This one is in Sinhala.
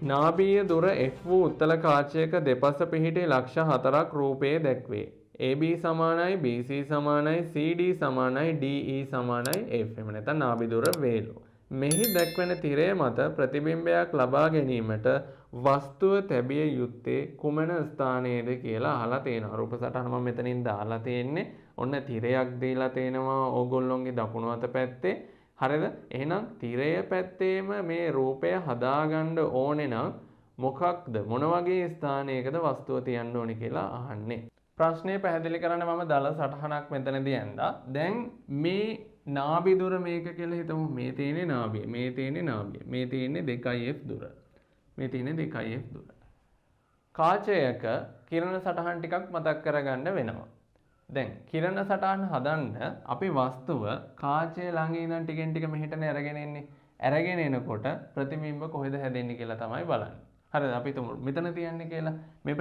නාභීය දුර F වූ උත්තල කාචයක දෙපස පිහිටි ලක්ෂ 4ක් රූපයේ දැක්වේ. AB සමානයි BC සමානයි CD සමානයි DE සමානයි F. එහෙම නැත්නම් නාභි දුර වේලෝ. මෙහි දැක්වෙන තිරය මත ප්‍රතිබිම්බයක් ලබා ගැනීමට වස්තුව තැබිය යුත්තේ කුමන ස්ථානයේද කියලා අහලා තියෙනවා. රූප සටහන මම මෙතනින් දාලා තියෙන්නේ. ඔන්න තිරයක් දීලා තියෙනවා ඕගොල්ලොන්ගේ දකුණු අත පැත්තේ. හරිද? එහෙනම් තිරය පැත්තේම මේ රූපය හදාගන්න ඕනේ නම් මොකක්ද මොන වගේ ස්ථානයකද වස්තුව තියන්න ඕනේ කියලා අහන්නේ. ප්‍රශ්නේ පැහැදිලි කරන්න මම දල සටහනක් මෙතනදී ඇඳා. දැන් මේ නාභි දුර මේක කියලා හිතමු. මේ තියෙන්නේ නාභිය. මේ තියෙන්නේ නාභිය. මේ තියෙන්නේ 2F දුර. මේ තියෙන්නේ 2F දුර. කාචයක කිරණ සටහන් ටිකක් මතක් කරගන්න වෙනවා. දැන් කිරණ සටහන් හදන්න අපි වස්තුව කාචය ළඟ ඉඳන් ටිකෙන් ටික මෙහෙටනේ අරගෙන එන්නේ. අරගෙන එනකොට ප්‍රතිබිම්බ කොහෙද හැදෙන්නේ කියලා තමයි බලන්නේ. හරිද? අපි හිතමු මෙතන තියන්නේ කියලා. මේ